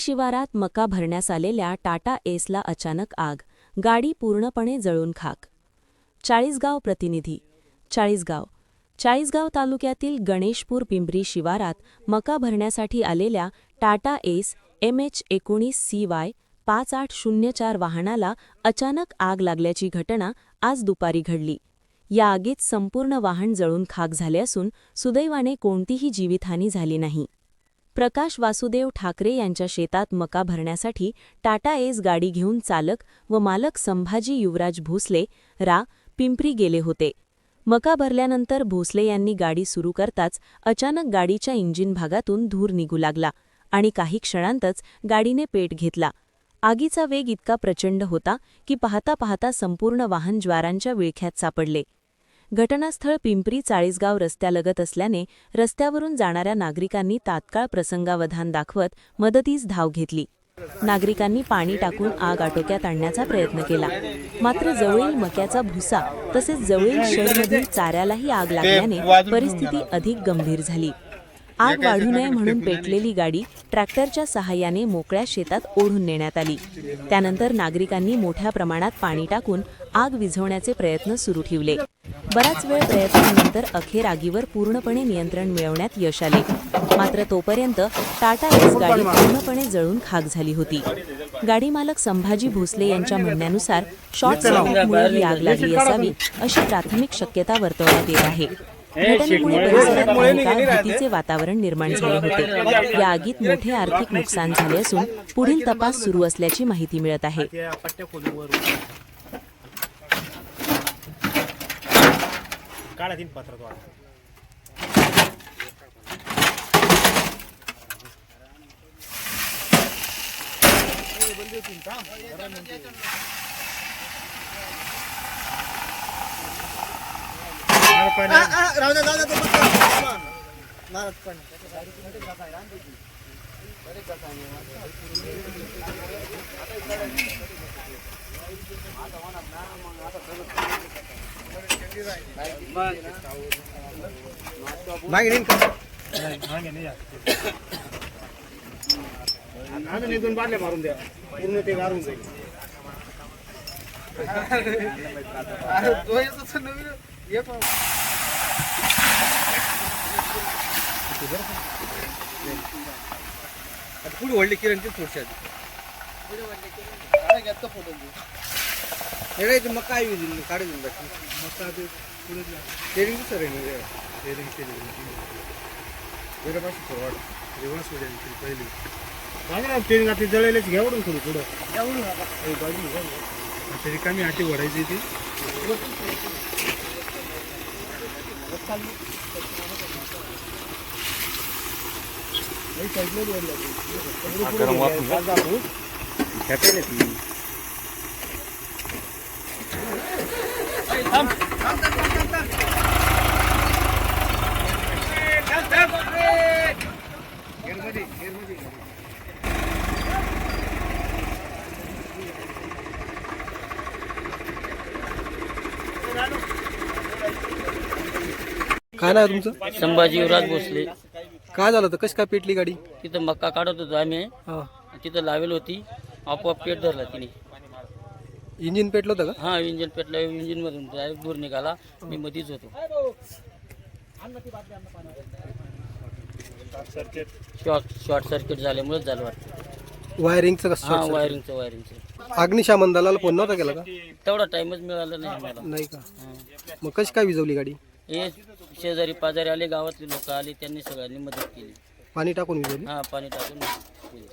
शिवारात मका भरण्यास आलेल्या टाटा एसला अचानक आग, गाडी पूर्णपणे जळून खाक। चाळीसगाव प्रतिनिधी। चाळीसगाव तालुक्यातील गणेशपूर पिंपरी शिवारात मका भरण्यासाठी आलेल्या टाटा एस MH19CY 5804 वाहनाला अचानक आग लागल्याची घटना आज दुपारी घडली। या आगीत संपूर्ण वाहन जळून खाक झाले असून सुदैवाने कोणतीही जीवितहानी झाली नाही। प्रकाश वासुदेव ठाकरे यांच्या शेतात मका भरण्यासाठी टाटा एस गाडी घेऊन चालक व मालक संभाजी युवराज भोसले पिंपरी गेले होते। मका भरल्यानंतर भोसले यांनी गाडी सुरू करताच अचानक गाडीच्या इंजिन भागातून धूर निघू लागला आणि काही क्षणांतच गाडीने पेट घेतला। आगीचा वेग इतका प्रचंड होता की पाहता पाहता संपूर्ण वाहन ज्वारांच्या विळख्यात सापडले। घटनास्थळ पिंपरी चाळीसगाव रस्त्यालगत असल्याने रस्त्यावरून जाणाऱ्या नागरिकांनी तात्काळ प्रसंगावधान दाखवत मदतीस धाव घेतली। नागरिकांनी पाणी टाकून आग आटोक्यात आणण्याचा प्रयत्न केला, मात्र जवळील मक्याचा भुसा तसेच जवळील शेडमधील चाऱ्यालाही आग लागल्याने परिस्थिती अधिक गंभीर झाली। आग वाढू नये म्हणून पेटलेली गाडी ट्रॅक्टरच्या सहाय्याने मोकळ्या शेतात ओढून नेण्यात आली। त्यानंतर नागरिकांनी मोठ्या प्रमाणात पाणी टाकून आग विझवण्याचे प्रयत्न सुरू ठेवले। बराच वेळ प्रयत्नानंतर अखेर आगीवर पूर्णपणे नियंत्रण मिळवण्यात यश आले, मात्र तोपर्यंत टाटा एस गाडी पूर्णपणे जळून खाक झाली होती। गाडी मालक संभाजी भोसले यांच्या म्हणण्यानुसार शॉर्ट सर्किटमुळे ही आग लागली असावी अशी प्राथमिक शक्यता वर्तवण्यात येत आहे। घटनेमुळे परिसरात काही काळ भीतीचे वातावरण निर्माण झाले होते। या आगीत मोठे आर्थिक नुकसान झाले असून पुढील तपास सुरू असल्याची माहिती मिळत आहे। दोन बाटल्या मारून द्या, पूर्ण ते गारून जाईल। पुढे वडले किरण ते थोडशा मका काढून मका टेरिंग सर आहे पहिली टेरिंग आता जळायलाच घ्यावडून थोडं पुढं तरी कमी हाती ओढायची ती काय नाव तुमचं? संभाजी युवराज भोसले। काय झालं होतं? कशी काय पेटली गाडी? तिथं मक्का काढत होतो आम्ही, तिथं लावेल होती, आपोआप पेट धरला तिने। इंजिन पेटलं होतं का? हा, इंजिन पेटलं, इंजिन मधून डायरेक्ट दूर निघाला, मी मधीच होतो। शॉर्ट सर्किट झाल्यामुळे झालं वाटतं। वायरिंगचं कसं? हा, वायरिंगचं। अग्निशमन दलाला फोन नव्हता केला का? तेवढा टाइमच मिळाला नाही मला। नाही का? मग कशी काय विझवली गाडी? हे शेजारी पाजारी आले, गावातले लोक आले, त्यांनी सगळ्यांनी मदत केली। पाणी टाकून विझवली? हा, पाणी टाकून केली।